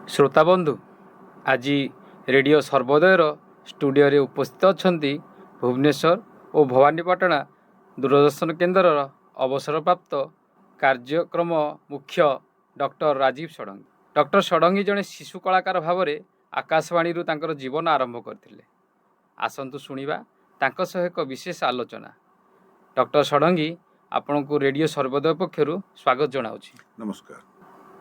श्रोताबंधु आज radio सर्वोदयर studio रे उपस्थित अच्छा भुवनेश्वर और भवानीपाटना दूरदर्शन केन्द्र अवसरप्राप्त कार्यक्रम मुख्य डॉक्टर राजीव षडंगी। डॉक्टर षडंगी जड़े शिशु कलाकार भाव में आकाशवाणी जीवन आरंभ करते। आसतु शुणा तांको सह एक विशेष आलोचना। डॉक्टर षडंगी आपण को रेडियो सर्वोदय पक्षर स्वागत जनाऊँ। नमस्कार।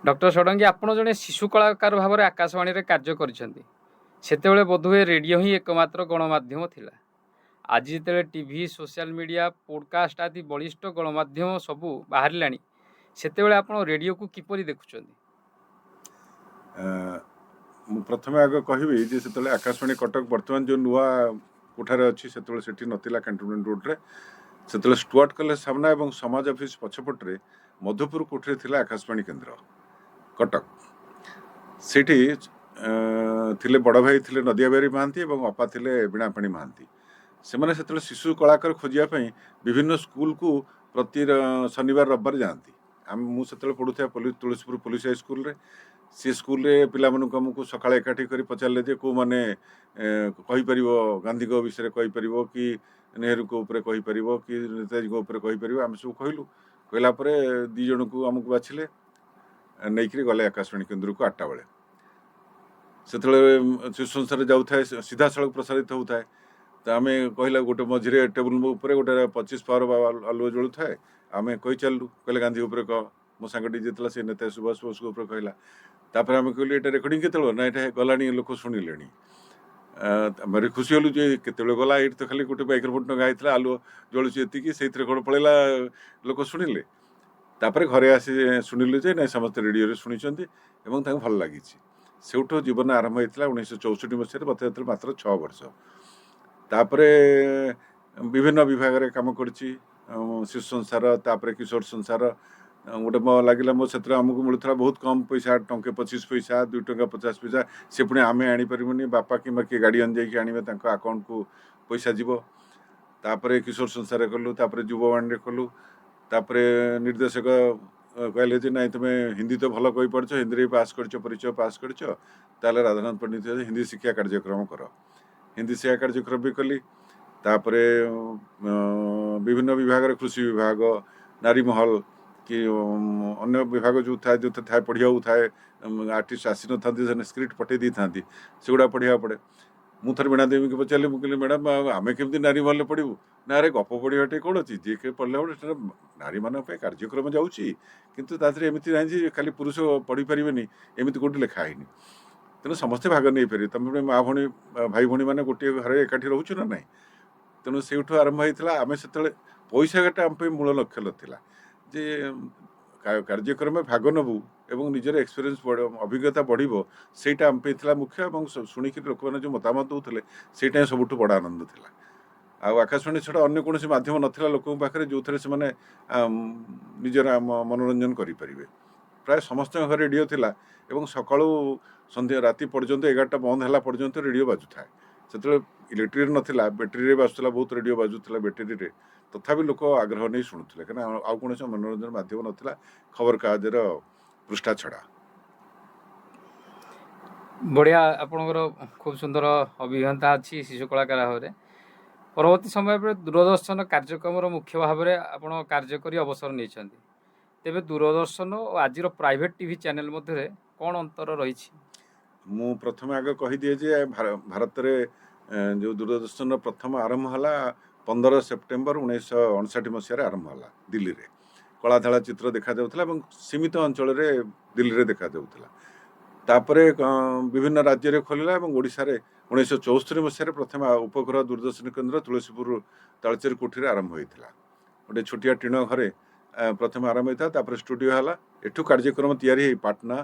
डॉक्टर षडंगी आपण जड़े शिशु कलाकार भाव में आकाशवाणी रे कार्य करते बोधहुए रेडियो ही एकमात्र गणमाध्यम थिला। आज जिते टीवी सोशल मीडिया पॉडकास्ट आदि बलिष्ठ गणमाध्यम सबू बाहर सेतेबेले आपण रेडियो को किपरि देखुछन्ती? प्रथम आग कहबी जे सेतले आकाशवाणी कटक वर्तमान जो नुआ कोठार अच्छी सेतले सेठी नथिला कैंटोनमेंट रोड रे सेतले स्टुअर्ट कॉलेज सामना एवं समाज ऑफिस पछपटरे मधुपुर कोठरे थिला आकाशवाणी केंद्र कटक। सेठी थिले बड़ भाई थिले नदियाबारी महांती एवं अपा थिले बीणापाणी महांती। सेमाने सेतले शिशु कलाकार खोजिया पई विभिन्न स्कूल को प्रति शनिवार रविवार जाती। मु सेतले पढ़ुथा तुलसीपुर पुलिस हाई स्कूल रे। सी स्कूल रे पिला मानू आमको सकाळ एकाठी करी पचारले जे को माने कहि परिबो गांधी को विषय कहि परिबो कि नेहरू को ऊपर कहि परिबो कि नेताजी को ऊपर कहि परिबो। आम सब कहलु कहला परे दी जण को आमको बाछिले नैकरी गले आकाशवाणी केन्द्र को 8टा बेले से शिशु संसार जाऊ थाए सीधा सड़क प्रसारित होता है। तो आम कहला गोटे मझे टेबुल उपर गोटे 25 पावर आलुओ जलू थाए। आम कही चलू कहले गांधी उपर कह मो सांगटी जीतला से नेता सुभाष बोस को कहला। तापर आम कहलु ये रेकर्डिंग केतल ना ये गला लोक शुणिले भारी खुशी हलु जे केतले गला ये तो खाली गोटे माइक्रोफोन टंगा होता आलुओ जलुची एतिकी से कौन पड़ेगा लोक शुणिले। तापर घरे आसी शुणिलु जे ना समस्त रेडियो शुणी भल लगी। सेठू जीवन आरंभ होता 1964 मसीह मत मात्र 6 वर्ष। तापर विभिन्न विभाग में कम कर शिशु संसार तापर किशोर संसार गोटे लगे मो से आमको मिलूला बहुत कम पैसा टंके 25 पैसा 2 टंका 50 पैसा से पुणी आम आनीपारूनी बापा कि गार्डियन जाकि आने अकाउंट को पैसा जीव। तापर किशोर संसार कलु तापर युववाणी कलु तापर निर्देशक कहले जे नहीं तुम्हें हिंदी तो भल कही पार्छ हिंदी पास कर परिचय पास कर राधानाथ पंडित हिंदी शिक्षा कार्यक्रम कर हिंदी शिक्षा कार्यक्रम भी कली। तापर विभिन्न विभाग कृषि विभाग नारी महल कि अन्य विभाग जो था पढ़िया थाए आर्टिस्ट आसी न था स्क्रिप्ट पठे दी था से गुड़ा पढ़िया पड़े। मु थर वीणा देवी को पचारे मुझे मैडम आम केमी नारी महल पढ़ू ना अरे गप पढ़ाटे कौन अच्छी जी के पढ़ला बेटे नारी मान कार्यक्रम जाऊँगी किंतु एमती ना खाली पुरुष पढ़ी पारे एमती कौटी लिखाई तेणु समस्ते भाग नहीं पारे तुम माँ भाई भाई भाई मैंने गोटे घर एकाठी रोचु ना ना। तेणु से आरंभ होता आम से पैसा गाटा आम मूल लक्ष्य नाला जे कार्यक्रम भाग नबू एवं निजर एक्सपीरियंस अभिज्ञता बढ़ो सेटा आम मुख्य और शुणिक लोक मैंने जो मतामत दूसरे से सबुठ बड़ आनंद था। आकाशवाणी छड़ा अन्य कौन मध्यम नाला लोक पाखे जो थे से निजर मनोरंजन करें। प्राय समस्त घर रेडियो थिला एवं सकाळू संध्या राति पर्यंत 11टा बंद है पर्यंत रेडियो बाजू थाए। से इलेक्ट्रिक नाला बैटेरी बाजुला बहुत रेडियो बाजुला बैटेरी रे तथापि लोक आग्रह नहीं शुणुले कहीं आउ कौन मनोरंजन मध्यम नाला खबर कागजर पृष्ठा छड़ा। बढ़िया आपणकर खूब सुंदर अभिज्ञता अच्छी शिशु कलाकार भाव में। परवर्ती समय पर दूरदर्शन कार्यक्रम मुख्य भाव में आपण कार्य कर अवसर नहीं तेबे दूरदर्शन और आज प्राइवेट टीवी चैनल मध्य कौन अंतर रही? मु प्रथम आगे कहीदिए जे भारत में जो दूरदर्शन प्रथम आरंभ है 15 सेप्टेम्बर 1959 मसीह आरंभ है दिल्ली में। कलाधला चित्र देखा जाउथला एवं सीमित अंचल दिल्ली में देखा जाउथला। तापर विभिन्न राज्य में खोलला और ओडिशा रे 1974 मसीह प्रथम उपग्रह दूरदर्शन केन्द्र तुलसीपुर तालचेर कोठी आरंभ होता। गोटे छोटिया टीण घरे प्रथम आरंभ होता। तापर स्टूडियो है एठू कार्यक्रम तैयारी पाटना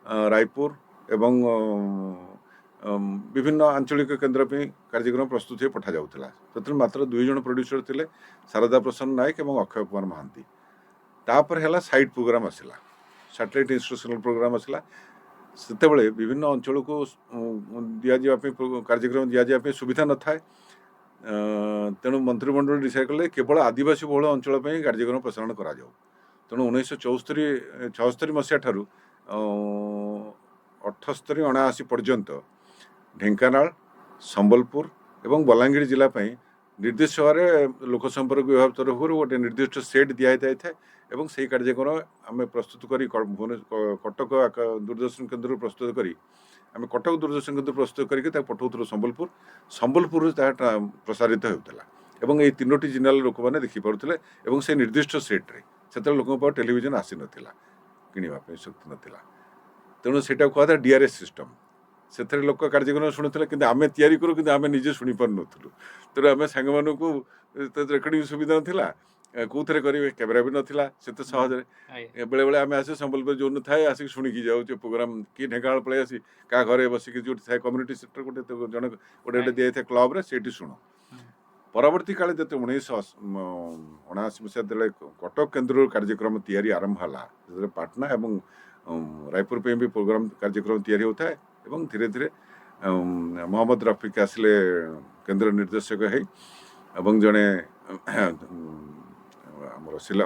रायपुर एवं विभिन्न आंचलिक केन्द्र पे कार्यक्रम प्रस्तुत हो पठा जाउथला। तो मात्र 2 जण प्रोड्यूसर थिले शारदा प्रसन्न नायक और अक्षय कुमार महांती। तापर है साइड प्रोग्राम आसला सैटेलाइट इंस्टिट्यूशनल प्रोग्राम आसला। से विभिन्न अंचल को दिजापी कार्यक्रम दिजापी सुविधा न थाए। तेणु मंत्रिमंडल डिसाइड कले केवल आदिवासी बहुल अंचल कार्यक्रम प्रसारण करा जाऊ। तेणु 1974-76 मसीहा ठारू 78-79 पर्यंत ढेंकानाल संबलपुर एवं बलांगीर जिला निर्देश सभार लोक संपर्क विभाग तरफ गोटे निर्दिष्ट सेट दि जाए एवं से कार्यक्रम आम प्रस्तुत कर कटक दूरदर्शन केन्द्र प्रस्तुत करी आम कटक दूरदर्शन केन्द्र प्रस्तुत करके पठाऊँ संबलपुर संबलपुर प्रसारित होता एवं ये 3टी जिलार लोक मैंने देखिपे और से निर्दिष्ट सेट्रे से लोक टेलीविजन आसी नाला किणवाई शक्ति नाला तेणु से कहता DRS सिस्टम से लोक कार्यक्रम शुणुले कि आम तैयारी करूँ कि आम निजे शुणी पार नुँ तेणु आम सांग मानू रेकर्डिंग सुविधा ना कौन करेंगे कैमेरा भी नाला से सहज बेले बेले आम आसे संबलपुर जो थाए आसिक शुणिकी जाऊँ प्रोग्राम कि ढेंकानाल पलि आसी क्या घरे बसिक जो थाए कम्युनिटी सेक्टर गोटे जन गोटे दिए थे क्लब्रे से शुणु परवर्ती काले जो 1979 मसीहा जो कटक केन्द्र कार्यक्रम तैयारी आरंभ है पाटना एवं रायपुर पे भी प्रोग्राम कार्यक्रम तैयारी होता है एवं धीरे धीरे मोहम्मद रफिक आसिले केन्द्र निर्देशक है एवं जड़े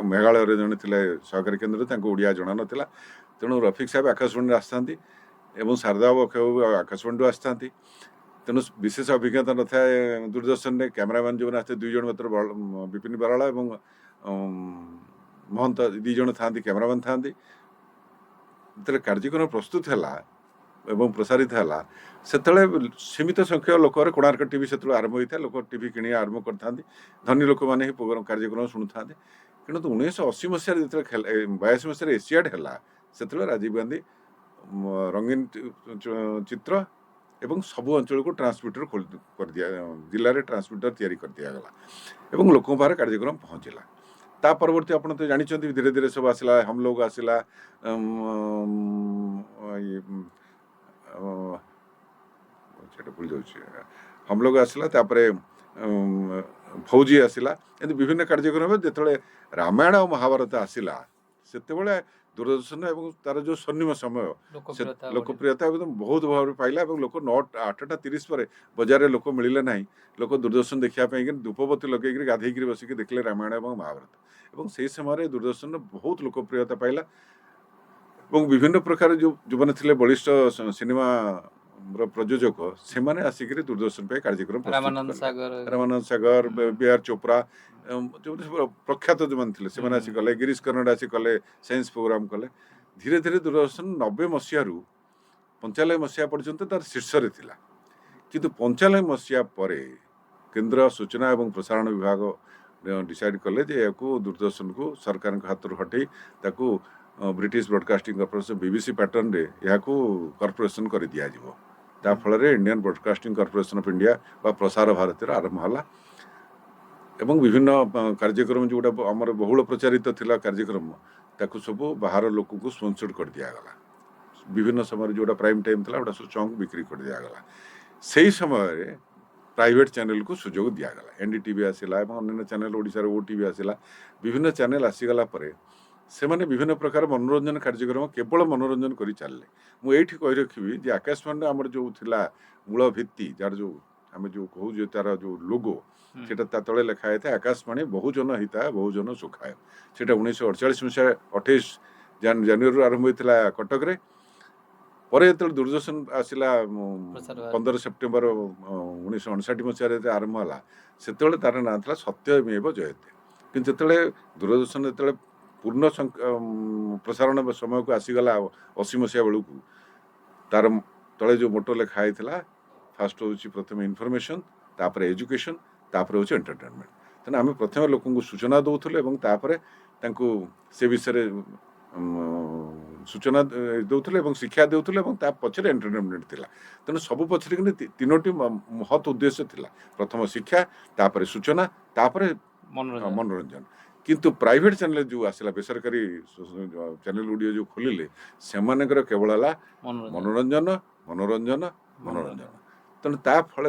मेघालय जड़े थे सहकारी केन्द्र ओडिया जना नाला तेणु रफिक साहब आकाशवाणी आसती शारदा बाबू आकाशवाणी आसता तेणु विशेष अभिज्ञता न था दूरदर्शन में कैमरामैन जो आसते 2 जन मात्र विपिन बराला और महंत 2 जन था कैमरामैन था जो कार्यक्रम प्रस्तुत है एवं प्रसारित है से सीमित संख्यक लोक कोणार्क टीवी से आरंभ होता है लोक टीवी किणी आरंभ करता धनी लोक मैंने कार्यक्रम शुणु था कि 1980 मसीह जो 82 मसीह एशियाड है से राजीव गांधी रंगीन चित्र एवं सबु अंचल को ट्रांसमिटर कर दिया जिले में ट्रांसमिटर तैयारी कर दिगला एवं लोक पाखे कार्यक्रम पहुँचला ता परवर्ती आप तो जानते धीरे धीरे सब आसला हम लोग आसला भूल जाऊँ हम लोग आसला फौजी आसला एमती विभिन्न कार्यक्रम जो रामायण और महाभारत आसला से दूरदर्शन एवं तार जो स्वर्णिम समय लोकप्रियता एकदम बहुत भाव पाइला लोक 8:30 पर बजार लोक मिले ना लोक दूरदर्शन देखापी धूपबती लगे गाधे बसिक देखले रामायण और महाभारत और से समय दूरदर्शन बहुत लोकप्रियता पाइला और विभिन्न प्रकार जो जो मैंने बलिष्ठ सिनेमा प्रयोजक से मैंने आसिक दूरदर्शन पे कार्यक्रम रामानंद सागर BR चोपड़ा जो प्रख्यात जो मैंने थे से आसिक कले गिरीश कर्नाड आसिक कले साइंस प्रोग्राम कले धीरे धीरे दूरदर्शन 90 मसीह 95 मसीहा पर्यंत तार शीर्ष थिला किंतु 95 मसीहा पर केंद्र सूचना एवं प्रसारण विभाग डिसाइड कले जे याकू दूरदर्शन को सरकार हाथ हटई ताकू British broadcasting corporation BBC pattern रे याकू कॉर्पोरेशन कर दिया जिवो ता फल Indian broadcasting corporation of India बा प्रसार भारती आरंभ है एवं विभिन्न कार्यक्रम जोटा आमर बहुल प्रचारित थिला कार्यक्रम ताकू सब बाहर लोक को स्पॉन्सर्ड कर दिगला विभिन्न समय जोटा प्राइम टाइम था गोटा सब चंक बिक्री कर दिगला से ही समय प्राइवेट चैनल को सुजोग दिगला NDTV आसला अन्य चैनल ओडिशा OTV आसला विभिन्न चैनल आसीगला से माने विभिन्न प्रकार मनोरंजन कार्यक्रम केवल मनोरंजन कर चलले मुझे कही रखी जे आकाशवाणी आमर जो थिला मूल भित्ति जार जो आम जो कहूँ जो तार जो लोगो से तले लिखाई था आकाशवाणी बहुजन हिताय बहुजन सुखाय से 1948 मसीहा 28 जनवरी आरंभ होता कटक रे पर जो दूरदर्शन आसला 15 सेप्टेम्बर 1959 मसीह आरंभ है से तार ना था सत्यमेव जयते कि दूरदर्शन जो पूर्ण प्रसारण समय को आसीगला 80 मसीहा बेलू तार तले जो मोटो लिखाई था फास्ट हूँ प्रथम इनफॉरमेशन तापर एजुकेशन तापर हूँ एंटरटेनमेंट तेना आम प्रथम लोक सूचना दौले से विषय सूचना दौले शिक्षा दौले पचर एंटरटेनमेंट थिला तेणु सब पचर 3टी महत् उद्देश्य थिला प्रथम शिक्षा तापर सूचना तापर मनोरंजन किंतु प्राइवेट चैनल जो आसला बेसरकारी चैनल गुड़िया जो खोलिले से केवल है मनोरंजन मनोरंजन मनोरंजन तेणु ता फल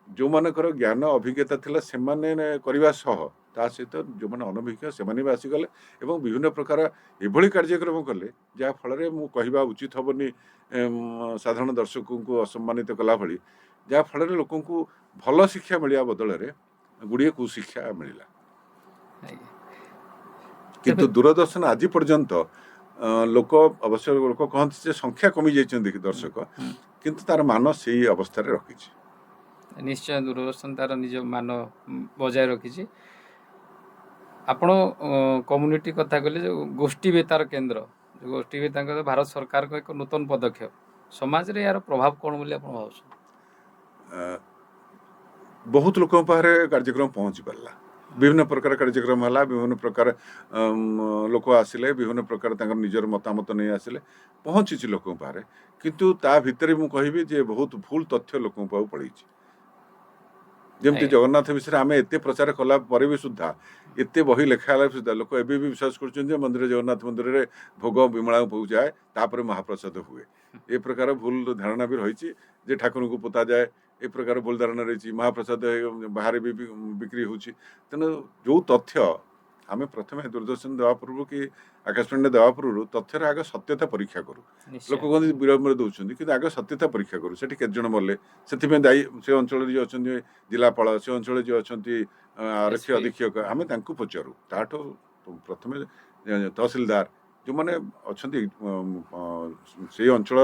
जो मानकर ज्ञान अभिज्ञता थिला से करने ता सहित जो मैंने अनभिज्ञ से आसीगले और विभिन्न प्रकार एभली कार्यक्रम कले जहाँ फल मु कहवा उचित हेनी साधारण दर्शकों को असम्मानित कला भली जहाँ फल लोक भल शिक्षा मिलवा बदल गुड़िए कुशिक्षा मिलला किंतु दूरदर्शन आज पर्यंत लोक अवश्य लोक कहते जे संख्या कमी जाइछन्ति कि दर्शक किंतु तार मान सेही अवस्था रे रखिछि। निश्चय दूरदर्शन तार निज मान बजाय रखिछि। आपण कम्युनिटी कथा कहले जो गोष्ठी बेतार केंद्र जो गोष्ठी बेतार भारत सरकार को एक नूतन पदक्षेप समाज रे यार प्रभाव कौन बोली आपण भावछन? बहुत लोक पारे कार्यक्रम पहुंची पारला विभिन्न प्रकार कार्यक्रम हला विभिन्न प्रकार लोक आसिले विभिन्न प्रकार तांकर निजर मतामत नहीं आसिले पहुंची लोक पारे किंतु ता भितरे मु कहबी जे बहुत भूल तथ्य लोक पाउ पड़ी जमती आଜ୍ଞା। जगन्नाथ विषय आमे एते प्रचार कला परे भी सुद्धा एते बही लेखा हला सुद्धा लोक एबे भी विश्वास करछन जे मंदिर जगन्नाथ मंदिर रे भोग विमला पहुंचाए तापर महाप्रसाद हुए ए प्रकार भूल धारणा भी रही जे ठाकुर को पोता जाए ए प्रकार भूल धारणा रही महाप्रसाद बाहर भी बिक्री होची तेणु जो तथ्य आम प्रथम दूरदर्शन देवा पूर्व कि आकाशवाणी देवा पूर्व तथ्यर आगे सत्यता परीक्षा करूँ लोक कहते विलम्ब दौरान कि आगे सत्यता परीक्षा करूँ से केत जन मरले से दायी से अंचल जो अच्छा जिलापाल से अंचल जो अच्छा आरक्षी अधीक्षक आम पचारू ताठू प्रथम तहसिलदार जो मैंने अच्छा से अंचल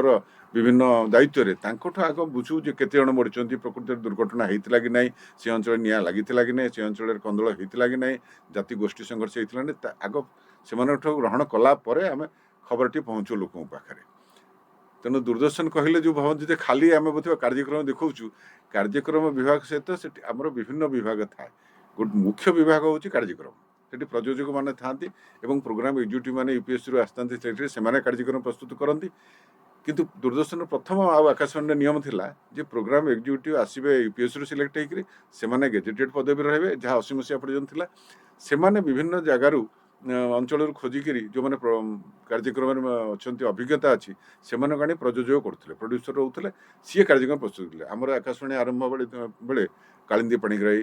विभिन्न दायित्व रे आग बुझू जे केते जन मरीचंती प्रकृति दुर्घटना होता कि नहीं से अंचल निया लगी कि नहीं से अंचल कंदल होता कि नहीं जाति गोष्ठी संघर्ष होता नहीं आग से ग्रहण कला आम खबरटी पहुँचू लोक पाखे तेणु दूरदर्शन कहले जो भावती खाली आम बोध कार्यक्रम देखा कार्यक्रम विभाग सहित आमर विभिन्न विभाग थाए गोटे मुख्य विभाग हूँ कार्यक्रम से प्रयोजक मैंने था प्रोग्राम एग्जीक्यूटिव मैंने यूपीएससी आसता से कार्यक्रम प्रस्तुत करती किंतु दूरदर्शन प्रथम आकाशवाणी नियम थिला जे प्रोग्राम एग्जीक्यूटिव आसबे यूपीएससी रू सिलेक्ट होकर से गेजेटेड पदवी रहे जहाँ 80 मसीहा पर्यंत थिला से विभिन्न जगार अंचल खोजिक जो मैंने कार्यक्रम अच्छा अभिज्ञता अच्छी से प्रयोजक करते प्रोड्यूसर रोते सी कार्यक्रम प्रस्तुत कले आमर आकाशवाणी आरंभ बेले कालिंदी पाणिग्राही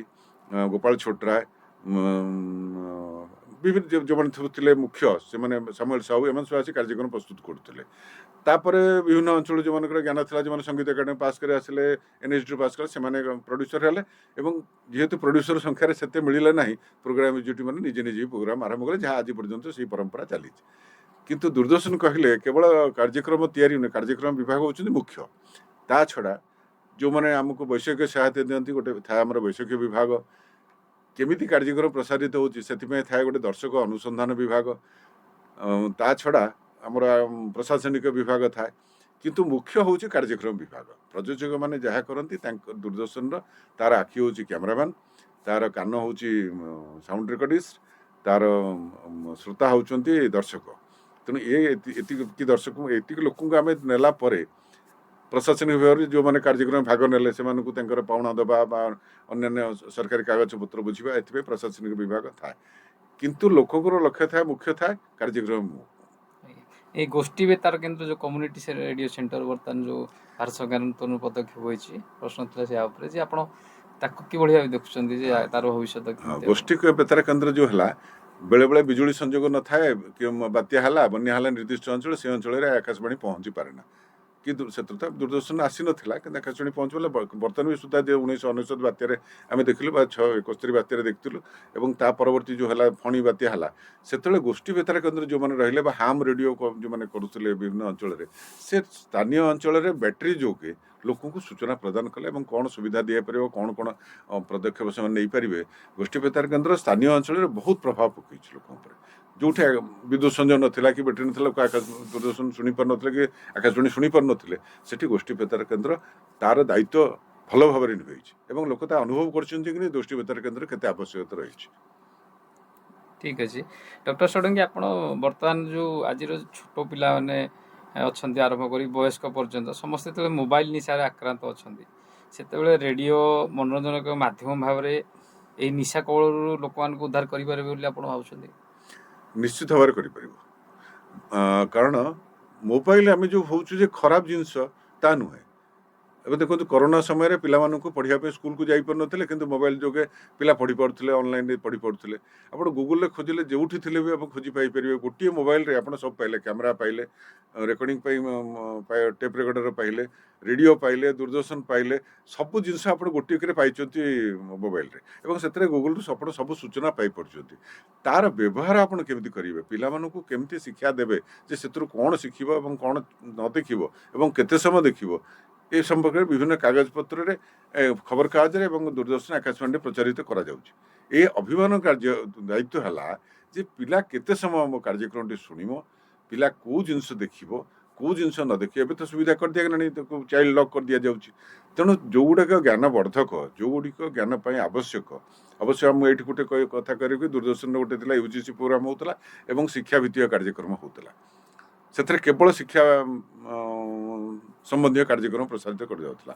गोपाल छोटराय विभिन्न जो मैंने थे मुख्य से सामुएल साहू एम सब आसी कार्यक्रम प्रस्तुत करते तापर विभिन्न अंचल जो मानक ज्ञान था जो संगीत एकाडेमी पास कर आसिले एनएसडी पास कले से प्रोड्यूसर हेले जेहेतु प्रोड्यूसर संख्यार से मिलला ना प्रोग्राम एग्जीक्यूटिव मैंने निजे निजे प्रोग्राम आरंभ कले जहाँ आज पर्यंत से परंपरा चली किंतु दूरदर्शन कहले केवल कार्यक्रम तैयारी नुहे कार्यक्रम विभाग होती मुख्य ता छड़ा जो मैंने आमको वैषयिक सहायता दिखती गोटे था आम वैषयिक विभाग केमिति कार्यक्रम प्रसारित होती से थाए गोटे दर्शक अनुसंधान विभाग ता छड़ा आमर प्रशासनिक विभाग थाए किंतु मुख्य हूँ कार्यक्रम विभाग प्रयोजक मैंने जहाँ करती दूरदर्शन तार आखि हूँ कैमरामैन तार कान हूँ साउंड रिकॉर्डिस्ट तार श्रोता होती दर्शक तेणु ये दर्शक ये लोक आम नेला प्रशासनिक विभाग जो मैंने कार्यक्रम भाग नेले से पाउना दबा अन्य सरकारी कागज पत्र बुझा ए प्रशासनिक विभाग था किंतु लोकर लक्ष्य था मुख्य था कार्यक्रम ये गोष्ठी बेतार केंद्र जो कम्युनिटी से रेडियो सेंटर बर्तमान जो भारत सरकार नूतन पदक्षेप होती प्रश्न था आप कि देखुं तार भविष्य गोष्ठी बेतार केन्द्र जो है बेले बेले बिजुली संजोग न थाए कि बात्या है बन्या है निर्दिष्ट अंचल से अंचल आकाशवाणी पहुँची पारे ना कि से दूरदर्शन आसी नाला कि आकाशवाणी पहुँचला बर्तमान भी सुधा 1999 बात्यार आम देखिलु 71 बात्यार देखिलु और ता परवर्ती जो है फणी बात्या है से गोष्ठी बेतार केन्द्र जो मैंने रही हाम रेडियो जो मैंने करुले विभिन्न अंचल से स्थानीय अंचल बैटेरी जोगे लोक सूचना प्रदान कले कौन सुविधा दी पार कौन कौन पदक्षेप से नहीं पारे गोष्ठी बेतार केन्द्र स्थानीय अंचल बहुत प्रभाव पकई लोक जो विद्युत संजोग नाला कि बैटेरी ना दूरदर्शन शुणी पार ना कि आकाशवाणी शुणी पार ना से गोष्ठी बेतार केन्द्र तार दायित्व भल भाव में निभाई लोक अनुभव कर गोष्ठी बेतार केन्द्र केते आवश्यकता रही। ठीक अच्छे डॉक्टर षडंगी आप बर्तमान जो आज छोट पिला मैंने अच्छा आरंभ कर वयस्क पर्यंत समस्ते जो मोबाइल निशार आक्रांत अच्छा से रेडियो मनोरंजन मध्यम भाव में यही निशा कवल लोक मान उद्धार करेंगे आप भावुं? निश्चित भाव कारण मोबाइल आम जो हूँ खराब जिनस ता नुहे ଏବେ ଦେଖନ୍ତୁ କରୋନା ସମୟରେ ପିଲାମାନଙ୍କୁ ପଢ଼ିବା ପାଇଁ ସ୍କୁଲକୁ ଯାଇପାରୁନଥିଲେ କିନ୍ତୁ ମୋବାଇଲ ଯୋଗେ ପିଲା ପଢ଼ିପାରୁଥିଲେ, ଅନଲାଇନରେ ପଢ଼ିପାରୁଥିଲେ। ଆପଣ ଗୁଗୁଲରେ ଖୋଜିଲେ ଯେଉଁଠି ଥିଲେ ବି ଆପଣ ଖୋଜି ପାଇପାରିବେ। ଗୋଟିଏ ମୋବାଇଲରେ ଆପଣ ସବୁ ପାଇଲେ, କ୍ୟାମେରା ପାଇଲେ, ରେକର୍ଡ଼ିଂ ପାଇଁ ଟେପ୍ ରେକର୍ଡ଼ର ପାଇଲେ, ରେଡ଼ିଓ ପାଇଲେ, ଦୂରଦର୍ଶନ ପାଇଲେ, ସବୁ ଜିନିଷ ଆପଣ ଗୋଟିକରେ ପାଇଛନ୍ତି ମୋବାଇଲରେ ଏବଂ ସେଥିରେ ଗୁଗୁଲରୁ ଆପଣ ସବୁ ସୂଚନା ପାଇପାରୁଛନ୍ତି। ତାର ବ୍ୟବହାର ଆପଣ କେମିତି କରିବେ, ପିଲାମାନଙ୍କୁ କେମିତି ଶିକ୍ଷା ଦେବେ ଯେ ସେଥିରୁ କ'ଣ ଶିଖିବ ଏବଂ କ'ଣ ନ ଦେଖିବ ଏବଂ କେତେ ସମୟ ଦେଖିବ, ଏ ସମ୍ପର୍କରେ ବିଭିନ୍ନ କାଗଜପତ୍ରରେ ଖବରକାଗଜରେ ଏବଂ ଦୂରଦର୍ଶନ ଆକାଶବାଣୀରେ ପ୍ରଚାରିତ କରାଯାଉଛି। ଏ ଅଭିମାନ ଦାୟିତ୍ୱ ହେଲା ଯେ ପିଲା କେତେ ସମୟ ମୋ କାର୍ଯ୍ୟକ୍ରମଟି ଶୁଣିବ, ପିଲା କେଉଁ ଜିନିଷ ଦେଖିବ, କେଉଁ ଜିନିଷ ନ ଦେଖିବ। ଏବେ ତ ସୁବିଧା କରିଦିଆଗଲାଣି, ତାକୁ ଚାଇଲ୍ଡ ଲକ୍ କରିଦିଆଯାଉଛି। ତେଣୁ ଯେଉଁଗୁଡ଼ାକ ଜ୍ଞାନବର୍ଦ୍ଧକ, ଯେଉଁଗୁଡ଼ିକ ଜ୍ଞାନ ପାଇଁ ଆବଶ୍ୟକ, ଅବଶ୍ୟ ମୁଁ ଏଇଠି ଗୋଟେ କଥା କରିବି, ଦୂରଦର୍ଶନରେ ଗୋଟେ ଥିଲା UGC ପ୍ରୋଗ୍ରାମ ହେଉଥିଲା ଏବଂ ଶିକ୍ଷାଭିତ୍ତିକ କାର୍ଯ୍ୟକ୍ରମ ହେଉଥିଲା। ସେଥିରେ କେବଳ ଶିକ୍ଷା ସମ୍ବନ୍ଧୀୟ କାର୍ଯ୍ୟକ୍ରମ ପ୍ରସାରିତ କରାଯାଉଥିଲା।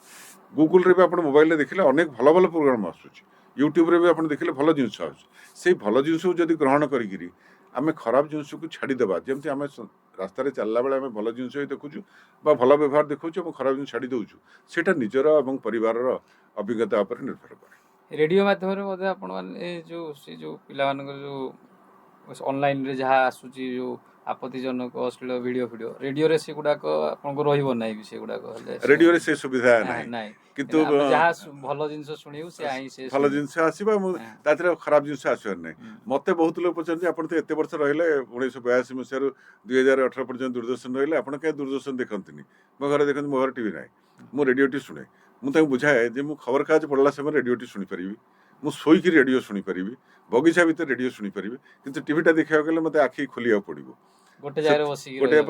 ଗୁଗୁଲରେ ବି ଆପଣ ମୋବାଇଲରେ ଦେଖିଲେ ଅନେକ ଭଲ ଭଲ ପ୍ରୋଗ୍ରାମ ଆସୁଛି, ୟୁଟ୍ୟୁବରେ ବି ଆପଣ ଦେଖିଲେ ଭଲ ଜିନିଷ ଆସୁଛି। ସେଇ ଭଲ ଜିନିଷକୁ ଯଦି ଗ୍ରହଣ କରିକିରି ଆମେ ଖରାପ ଜିନିଷକୁ ଛାଡ଼ିଦେବା, ଯେମିତି ଆମେ ରାସ୍ତାରେ ଚାଲିଲା ବେଳେ ଆମେ ଭଲ ଜିନିଷ ହିଁ ଦେଖୁଛୁ ବା ଭଲ ବ୍ୟବହାର ଦେଖୁଛୁ ଏବଂ ଖରାପ ଜିନିଷ ଛାଡ଼ି ଦେଉଛୁ, ସେଇଟା ନିଜର ଏବଂ ପରିବାରର ଅଭିଜ୍ଞତା ଉପରେ ନିର୍ଭର କରେ। ରେଡ଼ିଓ ମାଧ୍ୟମରେ ମଧ୍ୟ ଆପଣମାନେ ସେ ଯେଉଁ ପିଲାମାନଙ୍କର ଯେଉଁ ଅନଲାଇନରେ ଯାହା ଆସୁଛି, ଯେଉଁ ଆପତ୍ତିଜନକ ଅଶ୍ଳୀଳ ଭିଡ଼ିଓ ରେଡ଼ିଓରେ ସେଗୁଡ଼ାକ ଆପଣଙ୍କୁ ରହିବ ନାହିଁ ବି, ସେଗୁଡ଼ାକ ହେଲେ ରେଡ଼ିଓରେ ସେ ସୁବିଧା ନାହିଁ, ନାହିଁ। କିନ୍ତୁ ଯାହା ଭଲ ଜିନିଷ ଶୁଣିବୁ ସେ ଭଲ ଜିନିଷ ଆସିବ ଏବଂ ତା ଦେହରେ ଖରାପ ଜିନିଷ ଆସିବାର ନାହିଁ। ମୋତେ ବହୁତ ଲୋକ ପଚାରନ୍ତି, ଆପଣ ତ ଏତେ ବର୍ଷ ରହିଲେ 1982 ମସିହାରୁ 2018 ପର୍ଯ୍ୟନ୍ତ ଦୂରଦର୍ଶନ ରହିଲେ, ଆପଣ କାହିଁ ଦୂରଦର୍ଶନ ଦେଖନ୍ତିନି? ମୋ ଘରେ ଦେଖନ୍ତି, ମୋ ଘରେ ଟିଭି ନାହିଁ, ମୁଁ ରେଡ଼ିଓଟି ଶୁଣେ। ମୁଁ ତାଙ୍କୁ ବୁଝାଏ ଯେ ମୁଁ ଖବରକାଗଜ ପଢ଼ିଲା ସମୟରେ ରେଡ଼ିଓଟି ଶୁଣିପାରିବି, ମୁଁ ଶୋଇକି ରେଡ଼ିଓ ଶୁଣିପାରିବି, ବଗିଚା ଭିତରେ ରେଡ଼ିଓ ଶୁଣିପାରିବି, କିନ୍ତୁ ଟିଭିଟା ଦେଖିବାକୁ ଗଲେ ମୋତେ ଆଖି ଖୋଲିବାକୁ ପଡ଼ିବ, ଗୋଟେ ଜାଗାରେ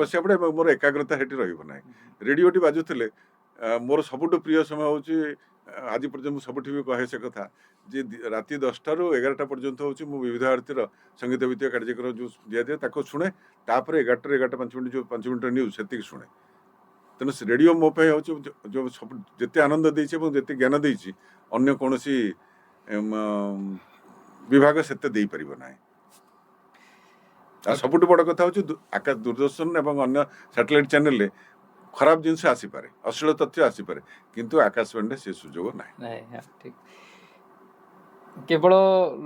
ବସିବାକୁ ପଡ଼ିବ ଏବଂ ମୋର ଏକାଗ୍ରତା ସେଠି ରହିବ ନାହିଁ। ରେଡ଼ିଓଟି ବାଜୁଥିଲେ ମୋର ସବୁଠୁ ପ୍ରିୟ ସମୟ ହେଉଛି, ଆଜି ପର୍ଯ୍ୟନ୍ତ ମୁଁ ସବୁଠି ବି କହେ ସେ କଥା, ଯେ ରାତି 10ଟାରୁ 11ଟା ପର୍ଯ୍ୟନ୍ତ ହେଉଛି ମୁଁ ବିବିଧ ଭାରତୀର ସଙ୍ଗୀତ ଭିତ୍ତିକ କାର୍ଯ୍ୟକ୍ରମ ଯେଉଁ ଦିଆଯାଏ ତାକୁ ଶୁଣେ। ତାପରେ 11ଟାରୁ 11:05 ଯେଉଁ 5 ମିନିଟ୍ର ନ୍ୟୁଜ୍ ସେତିକି ଶୁଣେ। ତେଣୁ ସେ ରେଡ଼ିଓ ମୋ ପାଇଁ ହେଉଛି ଯେଉଁ ସବୁ ଯେତେ ଆନନ୍ଦ ଦେଇଛି ଏବଂ ଯେତେ ଜ୍ଞାନ ଦେଇଛି ଅନ୍ୟ କୌଣସି ବିଭାଗ ସେତେ ଦେଇପାରିବ ନାହିଁ। ଆଉ ସବୁଠୁ ବଡ଼ କଥା ହେଉଛି ଦୂରଦର୍ଶନ ଏବଂ ଅନ୍ୟ ସାଟେଲାଇଟ୍ ଚ୍ୟାନେଲରେ ଖରାପ ଜିନିଷ ଆସିପାରେ, ଅଶ୍ଳୀଳ ତଥ୍ୟ ଆସିପାରେ, କିନ୍ତୁ ଆକାଶବାଣୀରେ ସେ ସୁଯୋଗ ନାହିଁ। ଠିକ୍। କେବଳ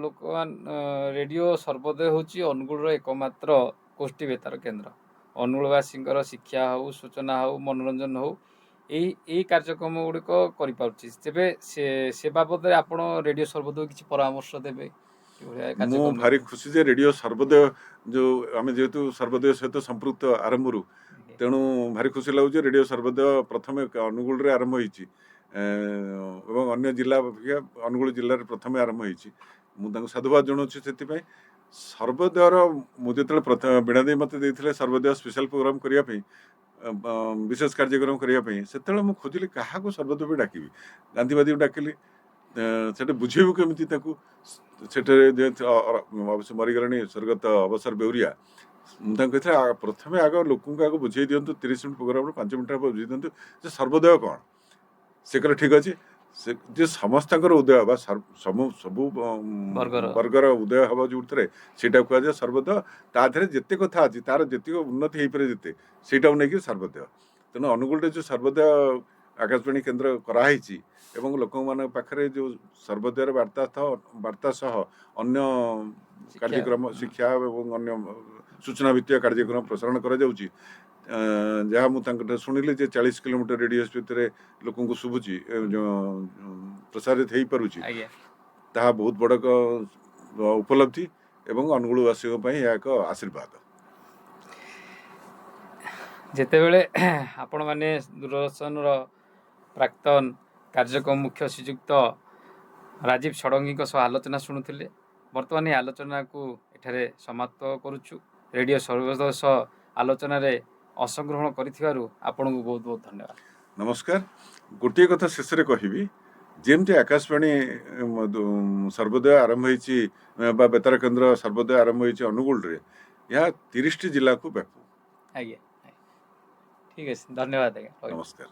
ଲୋକମାନେ ରେଡ଼ିଓ ସର୍ବୋଦୟ ହେଉଛି ଅନୁଗୁଳର ଏକମାତ୍ର ଗୋଷ୍ଠୀ ବେତାର କେନ୍ଦ୍ର। ଅନୁଗୁଳବାସୀଙ୍କର ଶିକ୍ଷା ହେଉ, ସୂଚନା ହେଉ, ମନୋରଞ୍ଜନ ହେଉ, ଏଇ କାର୍ଯ୍ୟକ୍ରମ ଗୁଡ଼ିକ କରିପାରୁଛି। ତେବେ ସେ ବାବଦରେ ଆପଣ ରେଡ଼ିଓ ସର୍ବୋଦୟ କିଛି ପରାମର୍ଶ ଦେବେ? ମୁଁ ଭାରି ଖୁସି ଯେ ରେଡ଼ିଓ ସର୍ବୋଦୟ ଯେଉଁ ଆମେ ଯେହେତୁ ସର୍ବୋଦୟ ସହିତ ସମ୍ପୃକ୍ତ ଆରମ୍ଭରୁ, ତେଣୁ ଭାରି ଖୁସି ଲାଗୁଛି ରେଡ଼ିଓ ସର୍ବୋଦୟ ପ୍ରଥମେ ଅନୁଗୁଳରେ ଆରମ୍ଭ ହେଇଛି ଏବଂ ଅନ୍ୟ ଜିଲ୍ଲା ଅପେକ୍ଷା ଅନୁଗୁଳ ଜିଲ୍ଲାରେ ପ୍ରଥମେ ଆରମ୍ଭ ହେଇଛି। ମୁଁ ତାଙ୍କୁ ସାଧୁବାଦ ଜଣାଉଛି ସେଥିପାଇଁ। ସର୍ବୋଦୟର ମୁଁ ଯେତେବେଳେ ପ୍ରଥମେ ବୀଣା ଦେଇ ମୋତେ ଦେଇଥିଲେ ସର୍ବୋଦୟ ସ୍ପେଶାଲ ପ୍ରୋଗ୍ରାମ କରିବା ପାଇଁ, ବିଶେଷ କାର୍ଯ୍ୟକ୍ରମ କରିବା ପାଇଁ, ସେତେବେଳେ ମୁଁ ଖୋଜିଲି କାହାକୁ ସର୍ବୋଦୟ ଡାକିବି। ଗାନ୍ଧୀବାଦୀକୁ ଡାକିଲି, ସେଟା ବୁଝେଇବୁ କେମିତି ତାକୁ। ସେଠାରେ ଯେହେତୁ ଅବଶ୍ୟ ମରିଗଲେଣି ସ୍ୱର୍ଗତ ଅବସର ବେଉରିଆ, ମୁଁ ତାଙ୍କୁ କହିଥିଲି ପ୍ରଥମେ ଆଗ ଲୋକଙ୍କୁ ଆଗ ବୁଝେଇ ଦିଅନ୍ତୁ, 30 ମିନିଟ୍ ପ୍ରୋଗ୍ରାମରୁ 5 ମିନିଟ୍ ବୁଝେଇ ଦିଅନ୍ତୁ ଯେ ସର୍ବୋଦୟ କ'ଣ। ସେ କହିଲେ ଠିକ୍ ଅଛି, ସେ ଯେ ସମସ୍ତଙ୍କର ଉଦୟ ବା ସବୁ ବର୍ଗର ଉଦୟ ହେବ ଯେଉଁଥିରେ ସେଇଟାକୁ କୁହାଯାଏ ସର୍ବୋଦୟ। ତା ଦେହରେ ଯେତେ କଥା ଅଛି, ତାର ଯେତିକି ଉନ୍ନତି ହେଇପାରେ ଯେତେ, ସେଇଟାକୁ ନେଇକି ସର୍ବୋଦୟ। ତେଣୁ ଅନୁଗୁଳରେ ଯେଉଁ ସର୍ବୋଦୟ ଆକାଶବାଣୀ କେନ୍ଦ୍ର କରାହେଇଛି ଏବଂ ଲୋକମାନଙ୍କ ପାଖରେ ଯେଉଁ ସର୍ବୋଦୟର ବାର୍ତ୍ତା ସହ ଅନ୍ୟ କାର୍ଯ୍ୟକ୍ରମ, ଶିକ୍ଷା ଏବଂ ଅନ୍ୟ ସୂଚନା ଭିତ୍ତିକ କାର୍ଯ୍ୟକ୍ରମ ପ୍ରସାରଣ କରାଯାଉଛି, ଯାହା ମୁଁ ତାଙ୍କଠୁ ଶୁଣିଲି ଯେ 40 କିଲୋମିଟର ରେଡ଼ିୟସ୍ ଭିତରେ ଲୋକଙ୍କୁ ଶୁଭୁଛି, ପ୍ରସାରିତ ହେଇପାରୁଛି, ତାହା ବହୁତ ବଡ଼ ଉପଲବ୍ଧି ଏବଂ ଅନୁଗୁଳବାସୀଙ୍କ ପାଇଁ ଏହା ଏକ ଆଶୀର୍ବାଦ। ଯେତେବେଳେ ଆପଣମାନେ ଦୂରଦର୍ଶନର ପ୍ରାକ୍ତନ କାର୍ଯ୍ୟକ୍ରମ ମୁଖ୍ୟ ଶ୍ରୀଯୁକ୍ତ ରାଜୀବ ଷଡ଼ଙ୍ଗୀଙ୍କ ସହ ଆଲୋଚନା ଶୁଣୁଥିଲେ, ବର୍ତ୍ତମାନ ଏହି ଆଲୋଚନାକୁ ଏଠାରେ ସମାପ୍ତ କରୁଛୁ। ରେଡ଼ିଓ ସର୍ବୋଦୟ ସହ ଆଲୋଚନାରେ ଅଂଶଗ୍ରହଣ କରିଥିବାରୁ ଆପଣଙ୍କୁ ବହୁତ ବହୁତ ଧନ୍ୟବାଦ। ନମସ୍କାର। ଗୋଟିଏ କଥା ଶେଷରେ କହିବି, ଯେମିତି ଆକାଶବାଣୀ ସର୍ବୋଦୟ ଆରମ୍ଭ ହେଇଛି ବା ବେତାର କେନ୍ଦ୍ର ସର୍ବୋଦୟ ଆରମ୍ଭ ହେଇଛି ଅନୁଗୁଳରେ, ଏହା 30ଟି ଜିଲ୍ଲାକୁ ବ୍ୟାପୁ। ଠିକ୍ ଅଛି, ଧନ୍ୟବାଦ ଆଜ୍ଞା। ନମସ୍କାର।